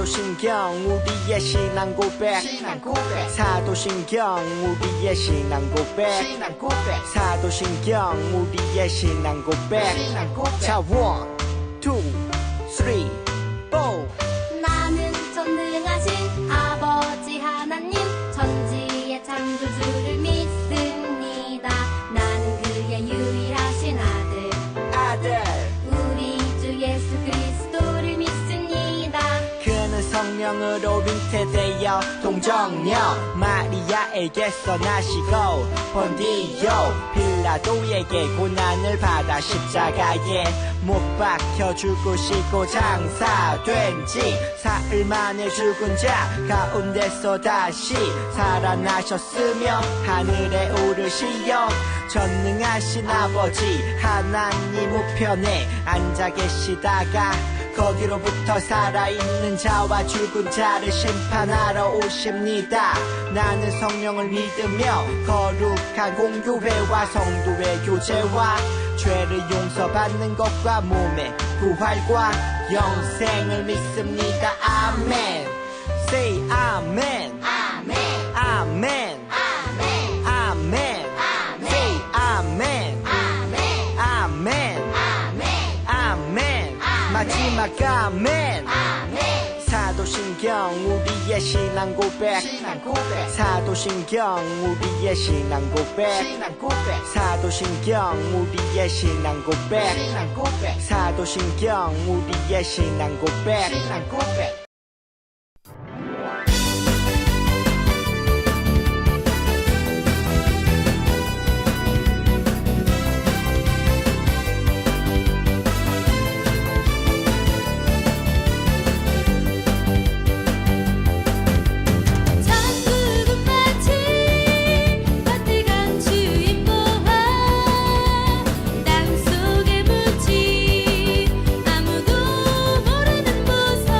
사도신경 우리의 신앙 고백 사도신경 우리의 신앙 고백 사도신경 우리의 신앙 고백 자 1, 2, 3, 4 나는 전능하신 아버지 하나님 천지의 창조주를 믿습니다. 나는 그의 유일하신 아들 우리 주 예수 그리스도를 믿습니다. 그는 성령으로 잉태되어 동정녀 마리아에게서 나시고 본디오 빌라도에게 고난을 받아 십자가에 못 박혀 죽으시고 장사된 지 사흘 만에 죽은 자 가운데서 다시 살아나셨으며 하늘에 오르시어 전능하신 아버지 하나님 우편에 앉아 계시다가 거기로부터 살아있는 자와 죽은 자를 심판하러 오십니다. 나는 성령을 믿으며 거룩한 공교회와 성도의 교제와 죄를 용서받는 것과 몸의 부활과 영생을 믿습니다. 아멘. Say 아멘. 아멘 아멘. 아멘 아멘. Say 아멘. 아멘 아멘. 아멘 아멘. 마지막 아멘. 아멘 사도신경 우리의 신앙 고백 사도신경 우리의 신앙 고백 사도신경 우리의 신앙 고백 사도신경 우리의 신앙 고백 천국은 마치 따뜻한 주인 보화 땅속에 묻힌 아무도 모르는 보석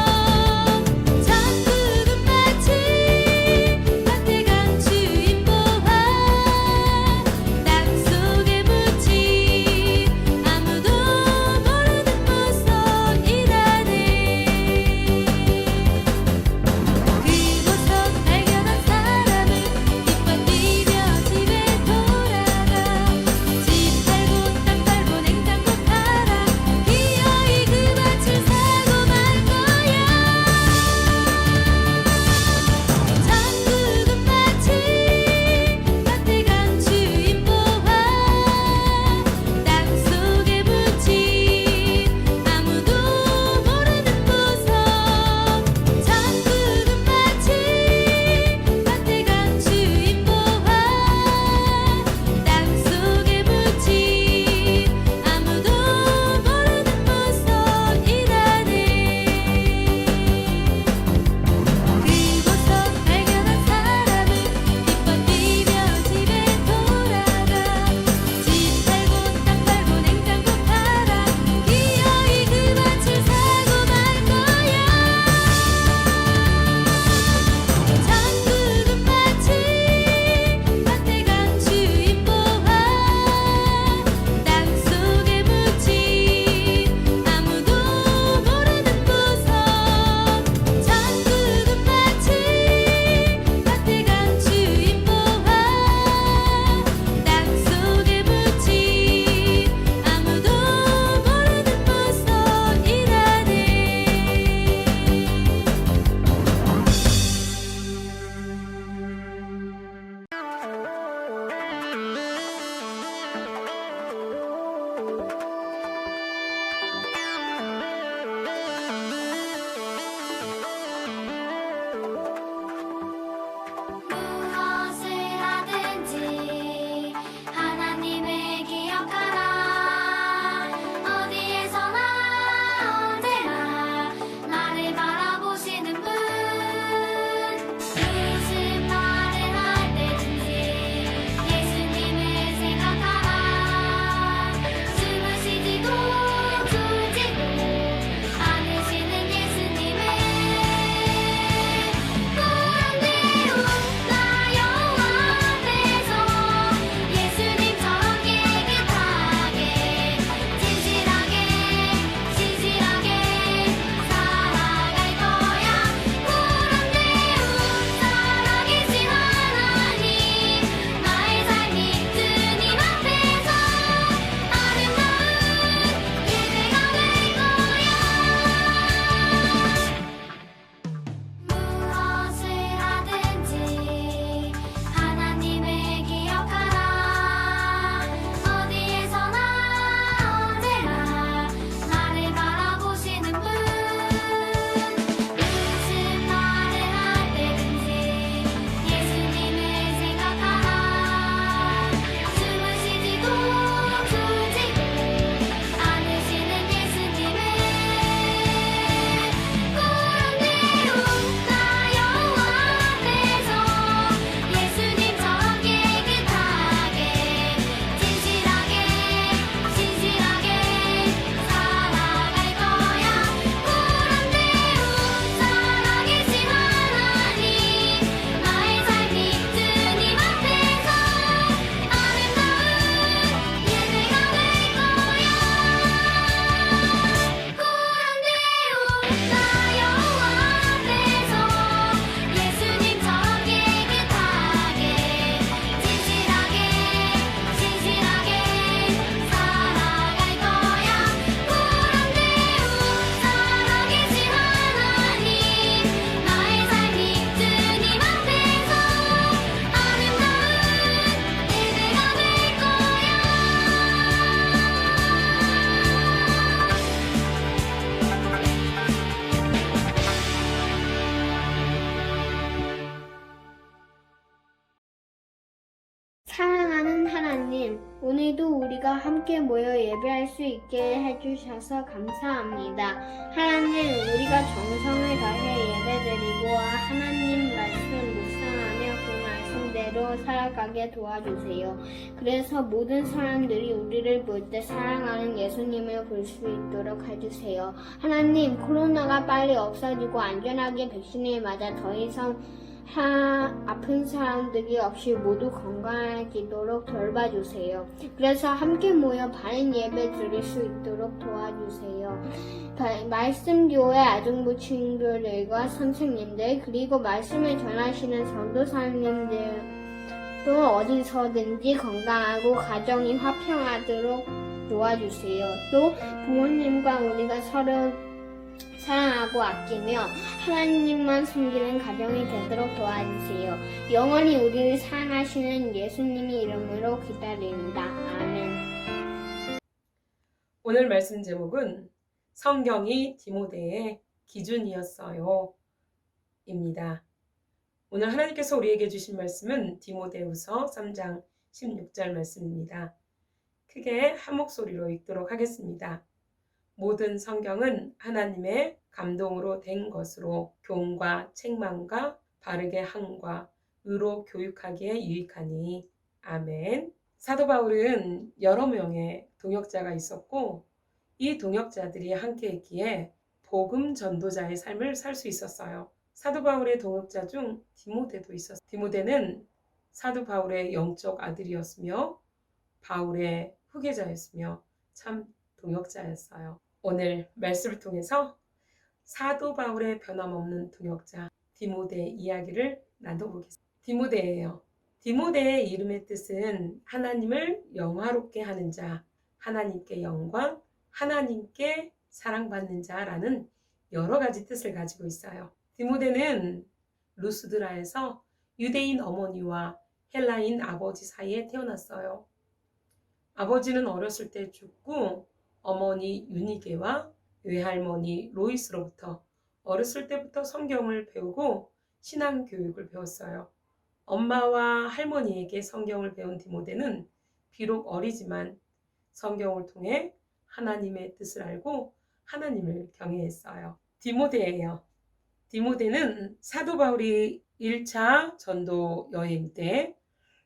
하나님, 오늘도 우리가 함께 모여 예배할 수 있게 해주셔서 감사합니다. 하나님, 우리가 정성을 다해 예배드리고 하나님 말씀 묵상하며 그 말씀대로 살아가게 도와주세요. 그래서 모든 사람들이 우리를 볼 때 사랑하는 예수님을 볼 수 있도록 해주세요. 하나님, 코로나가 빨리 없어지고 안전하게 백신을 맞아 더 이상 아픈 사람들이 없이 모두 건강해지도록 돌봐주세요. 그래서 함께 모여 바른 예배 드릴 수 있도록 도와주세요. 말씀교회 아중부 친구들과 선생님들 그리고 말씀을 전하시는 전도사님들도 어디서든지 건강하고 가정이 화평하도록 도와주세요. 또 부모님과 우리가 서로 사랑하고 아끼며 하나님만 섬기는 가정이 되도록 도와주세요. 영원히 우리를 사랑하시는 예수님의 이름으로 기다립니다. 아멘. 오늘 말씀 제목은 성경이 디모데의 기준이었어요 입니다. 오늘 하나님께서 우리에게 주신 말씀은 디모데후서 3장 16절 말씀입니다. 크게 한 목소리로 읽도록 하겠습니다. 모든 성경은 하나님의 감동으로 된 것으로 교훈과 책망과 바르게 함과 의로 교육하기에 유익하니. 아멘. 사도 바울은 여러 명의 동역자가 있었고 이 동역자들이 함께 있기에 복음 전도자의 삶을 살 수 있었어요. 사도 바울의 동역자 중 디모데도 있었어요. 디모데는 사도 바울의 영적 아들이었으며 바울의 후계자였으며 참 동역자였어요. 오늘 말씀을 통해서 사도 바울의 변함없는 동역자 디모데의 이야기를 나눠보겠습니다. 디모데예요. 디모데의 이름의 뜻은 하나님을 영화롭게 하는 자, 하나님께 영광, 하나님께 사랑받는 자라는 여러 가지 뜻을 가지고 있어요. 디모데는 루스드라에서 유대인 어머니와 헬라인 아버지 사이에 태어났어요. 아버지는 어렸을 때 죽고 어머니 유니게와 외할머니 로이스로부터 어렸을 때부터 성경을 배우고 신앙 교육을 배웠어요. 엄마와 할머니에게 성경을 배운 디모데는 비록 어리지만 성경을 통해 하나님의 뜻을 알고 하나님을 경외했어요. 디모데예요. 디모데는 사도 바울이 1차 전도 여행 때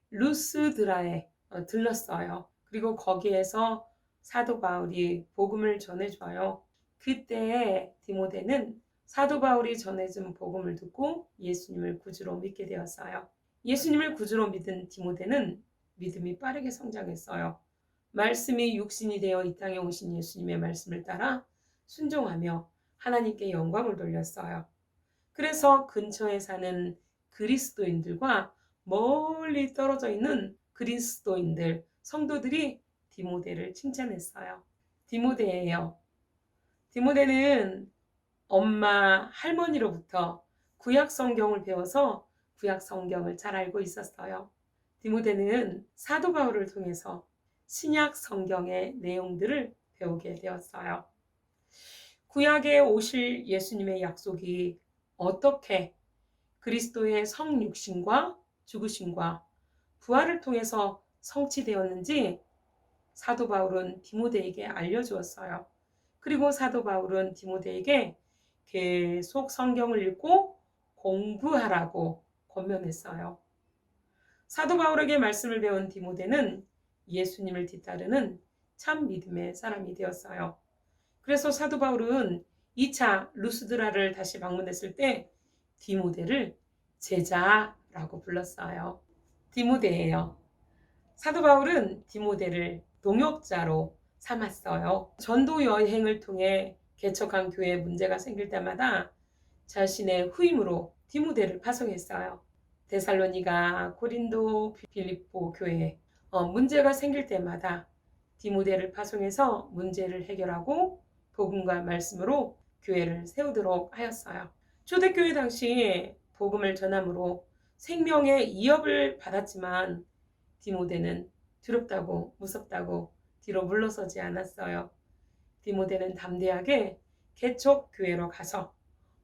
루스드라에 들렀어요. 그리고 거기에서 사도 바울이 복음을 전해줘요. 그때 디모데는 사도 바울이 전해준 복음을 듣고 예수님을 구주로 믿게 되었어요. 예수님을 구주로 믿은 디모데는 믿음이 빠르게 성장했어요. 말씀이 육신이 되어 이 땅에 오신 예수님의 말씀을 따라 순종하며 하나님께 영광을 돌렸어요. 그래서 근처에 사는 그리스도인들과 멀리 떨어져 있는 그리스도인들, 성도들이 디모데를 칭찬했어요. 디모데예요. 디모데는 엄마, 할머니로부터 구약 성경을 배워서 구약 성경을 잘 알고 있었어요. 디모데는 사도 바울을 통해서 신약 성경의 내용들을 배우게 되었어요. 구약에 오실 예수님의 약속이 어떻게 그리스도의 성육신과 죽으심과 부활을 통해서 성취되었는지 사도 바울은 디모데에게 알려주었어요. 그리고 사도 바울은 디모데에게 계속 성경을 읽고 공부하라고 권면했어요. 사도 바울에게 말씀을 배운 디모데는 예수님을 뒤따르는 참 믿음의 사람이 되었어요. 그래서 사도 바울은 2차 루스드라를 다시 방문했을 때 디모데를 제자라고 불렀어요. 디모데예요. 사도 바울은 디모데를 동역자로 삼았어요. 전도 여행을 통해 개척한 교회에 문제가 생길 때마다 자신의 후임으로 디모데를 파송했어요. 데살로니가, 고린도, 빌립보 교회에 문제가 생길 때마다 디모데를 파송해서 문제를 해결하고 복음과 말씀으로 교회를 세우도록 하였어요. 초대교회 당시 복음을 전함으로 생명의 위협을 받았지만 디모데는 두렵다고 무섭다고 뒤로 물러서지 않았어요. 디모데는 담대하게 개척 교회로 가서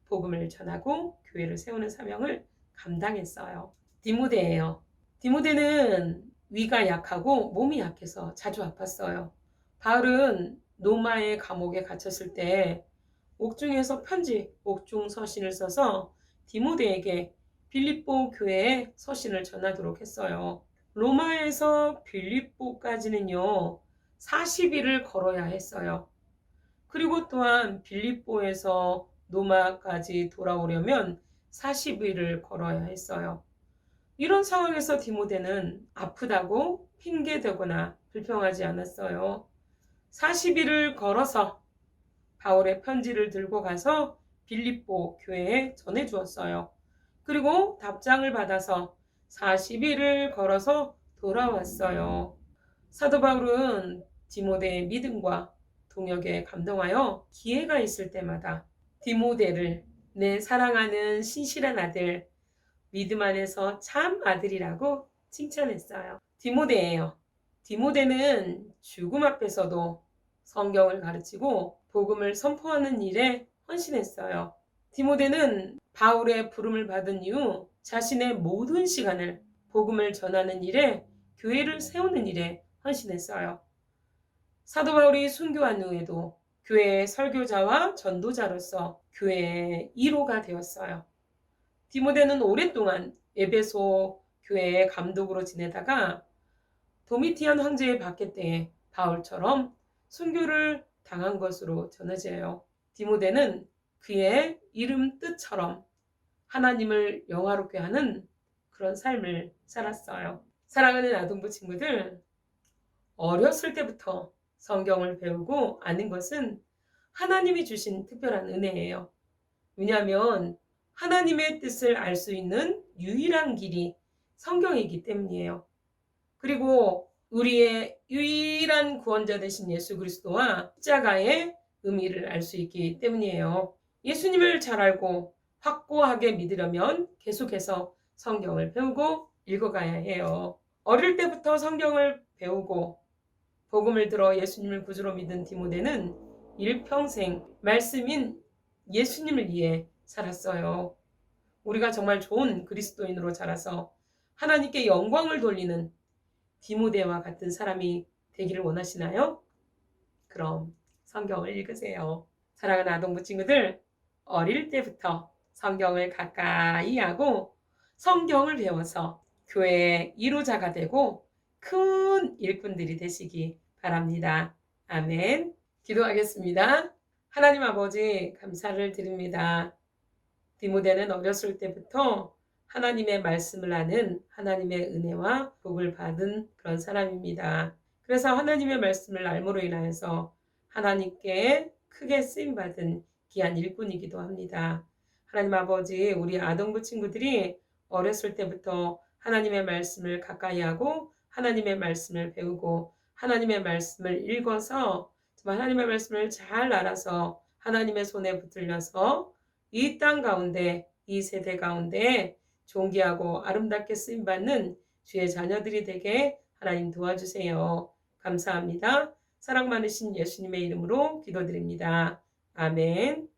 복음을 전하고 교회를 세우는 사명을 감당했어요. 디모데예요. 디모데는 위가 약하고 몸이 약해서 자주 아팠어요. 바울은 로마의 감옥에 갇혔을 때 옥중에서 편지, 옥중 서신을 써서 디모데에게 빌립보 교회에 서신을 전하도록 했어요. 로마에서 빌립보까지는요, 40일을 걸어야 했어요. 그리고 또한 빌립보에서 로마까지 돌아오려면 40일을 걸어야 했어요. 이런 상황에서 디모데는 아프다고 핑계대거나 불평하지 않았어요. 40일을 걸어서 바울의 편지를 들고 가서 빌립보 교회에 전해주었어요. 그리고 답장을 받아서 40일을 걸어서 돌아왔어요. 사도 바울은 디모데의 믿음과 동역에 감동하여 기회가 있을 때마다 디모데를 내 사랑하는 신실한 아들, 믿음 안에서 참 아들이라고 칭찬했어요. 디모데예요. 디모데는 죽음 앞에서도 성경을 가르치고 복음을 선포하는 일에 헌신했어요. 디모데는 바울의 부름을 받은 이후 자신의 모든 시간을 복음을 전하는 일에, 교회를 세우는 일에 헌신했어요. 사도 바울이 순교한 후에도 교회의 설교자와 전도자로서 교회의 1호가 되었어요. 디모데는 오랫동안 에베소 교회의 감독으로 지내다가 도미티안 황제의 박해 때에 바울처럼 순교를 당한 것으로 전해져요. 디모데는 그의 이름 뜻처럼 하나님을 영화롭게 하는 그런 삶을 살았어요. 사랑하는 아동부 친구들, 어렸을 때부터 성경을 배우고 아는 것은 하나님이 주신 특별한 은혜예요. 왜냐하면 하나님의 뜻을 알 수 있는 유일한 길이 성경이기 때문이에요. 그리고 우리의 유일한 구원자 되신 예수 그리스도와 십자가의 의미를 알 수 있기 때문이에요. 예수님을 잘 알고 확고하게 믿으려면 계속해서 성경을 배우고 읽어가야 해요. 어릴 때부터 성경을 배우고 복음을 들어 예수님을 구주로 믿은 디모데는 일평생 말씀인 예수님을 위해 살았어요. 우리가 정말 좋은 그리스도인으로 자라서 하나님께 영광을 돌리는 디모데와 같은 사람이 되기를 원하시나요? 그럼 성경을 읽으세요. 사랑하는 아동부 친구들, 어릴 때부터 성경을 가까이 하고 성경을 배워서 교회의 1호자가 되고 큰 일꾼들이 되시기 바랍니다. 아멘. 기도하겠습니다. 하나님 아버지, 감사를 드립니다. 디모데는 어렸을 때부터 하나님의 말씀을 아는 하나님의 은혜와 복을 받은 그런 사람입니다. 그래서 하나님의 말씀을 알므로 인하여서 하나님께 크게 쓰임받은 귀한 일꾼이기도 합니다. 하나님 아버지, 우리 아동부 친구들이 어렸을 때부터 하나님의 말씀을 가까이 하고 하나님의 말씀을 배우고 하나님의 말씀을 읽어서 정말 하나님의 말씀을 잘 알아서 하나님의 손에 붙들려서 이 땅 가운데, 이 세대 가운데 존귀하고 아름답게 쓰임받는 주의 자녀들이 되게 하나님 도와주세요. 감사합니다. 사랑 많으신 예수님의 이름으로 기도드립니다. 아멘.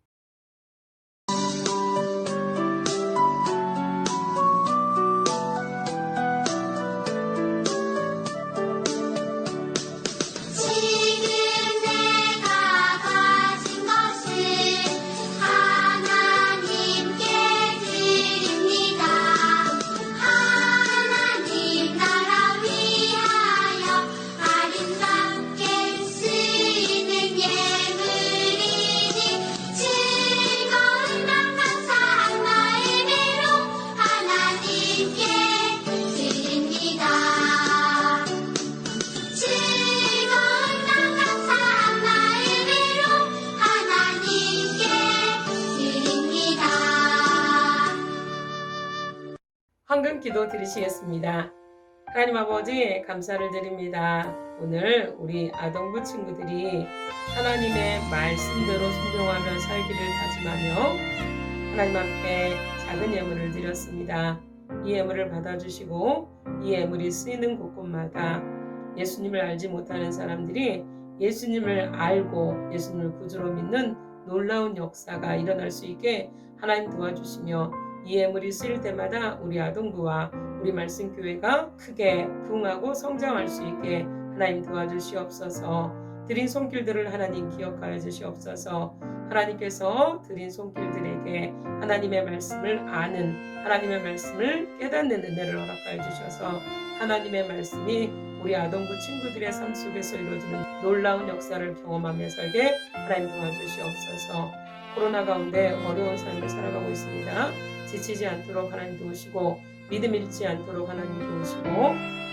황금 기도 드리시겠습니다. 하나님 아버지, 감사를 드립니다. 오늘 우리 아동부 친구들이 하나님의 말씀대로 순종하며 살기를 다짐하며 하나님 앞에 작은 예물을 드렸습니다. 이 예물을 받아주시고 이 예물이 쓰이는 곳곳마다 예수님을 알지 못하는 사람들이 예수님을 알고 예수님을 구주로 믿는 놀라운 역사가 일어날 수 있게 하나님 도와주시며 이 예물이 쓰일 때마다 우리 아동부와 우리 말씀교회가 크게 부흥하고 성장할 수 있게 하나님 도와주시옵소서. 드린 손길들을 하나님 기억하여 주시옵소서. 하나님께서 드린 손길들에게 하나님의 말씀을 아는, 하나님의 말씀을 깨닫는 은혜를 허락하여 주셔서 하나님의 말씀이 우리 아동부 친구들의 삶 속에서 이루어지는 놀라운 역사를 경험하며 살게 하나님 도와주시옵소서. 코로나 가운데 어려운 삶을 살아가고 있습니다. 지치지 않도록 하나님 도우시고 믿음 잃지 않도록 하나님 도우시고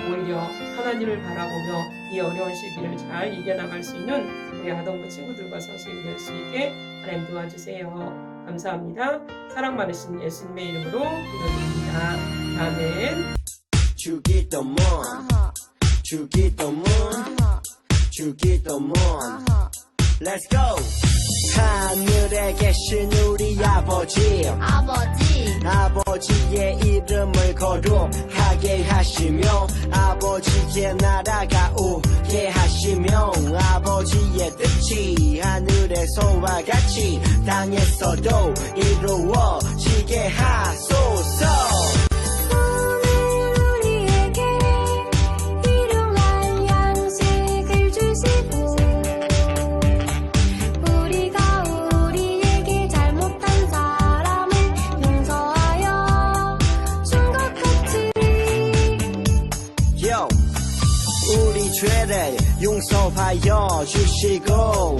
오히려 하나님을 바라보며 이 어려운 시기를 잘 이겨나갈 수 있는 우리 아동부 친구들과 선생님이 될 수 있게 하나님 도와주세요. 감사합니다. 사랑 많으신 예수님의 이름으로 기도드립니다. 아멘. 주기도문 주기도문 주기도문 Let's go. 하늘에 계신 우리 아버지 아버지의 이름을 거룩하게 하시며 아버지의 나라가 오게 하시며 아버지의 뜻이 하늘에서와 같이 땅에서도 이루어지게 하소서. 우리 죄를 용서하여 주시고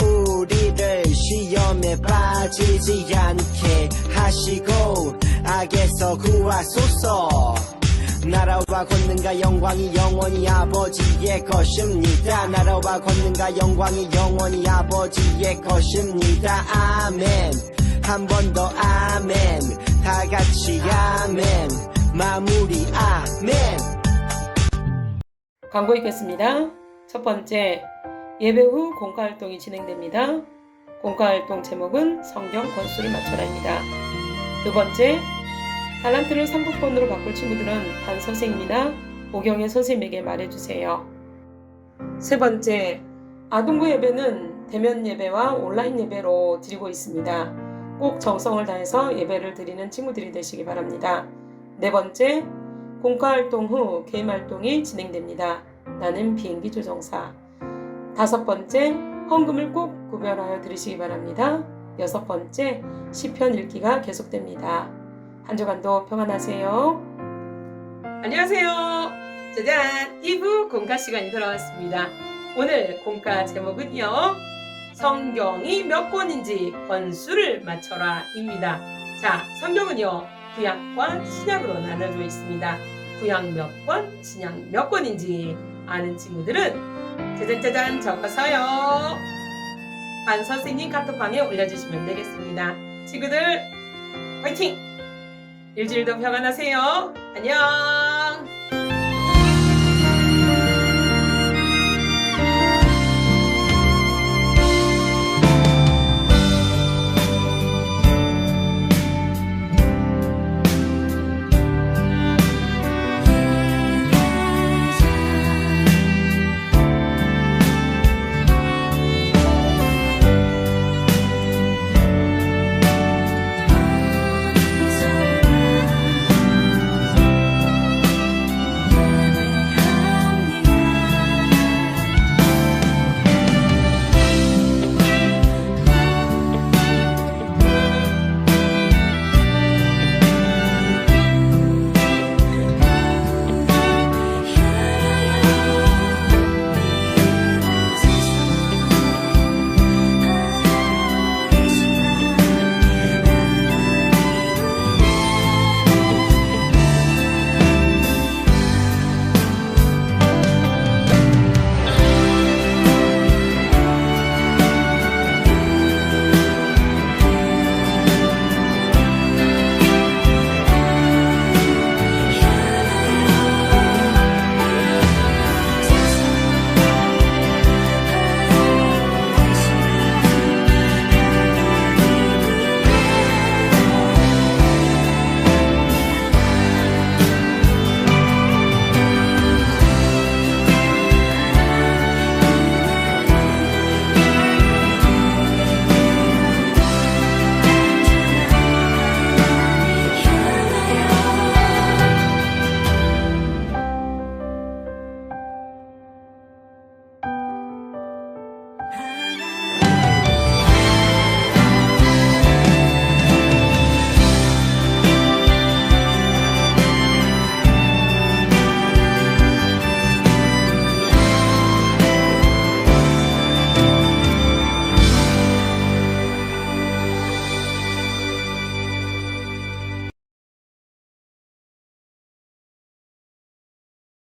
우리를 시험에 빠지지 않게 하시고 악에서 구하소서. 나라와 권능과 영광이 영원히 아버지의 것입니다. 나라와 권능과 영광이 영원히 아버지의 것입니다. 아멘. 한 번 더 아멘. 다 같이 아멘. 마무리 아멘. 광고 있겠습니다. 첫 번째, 예배 후 공과활동이 진행됩니다. 공과활동 제목은 성경 권수를 맞춰라입니다. 두 번째, 달란트를 상품권으로 바꿀 친구들은 반 선생님이나 오경의 선생님에게 말해주세요. 세 번째, 아동부 예배는 대면 예배와 온라인 예배로 드리고 있습니다. 꼭 정성을 다해서 예배를 드리는 친구들이 되시기 바랍니다. 네 번째, 공과활동 후 개인 활동이 진행됩니다. 나는 비행기 조종사. 다섯 번째, 헌금을 꼭 구별하여 드리시기 바랍니다. 여섯 번째, 시편 읽기가 계속됩니다. 한 주간도 평안하세요. 안녕하세요. 짜잔! 2부 공과 시간이 돌아왔습니다. 오늘 공과 제목은요, 성경이 몇 권인지 권수를 맞춰라 입니다. 자, 성경은요, 구약과 신약으로 나눠져 있습니다. 구약 몇 권, 신약 몇 권인지 아는 친구들은 짜잔짜잔 적어서요. 반 선생님 카톡방에 올려주시면 되겠습니다. 친구들 화이팅! 일주일도 평안하세요. 안녕!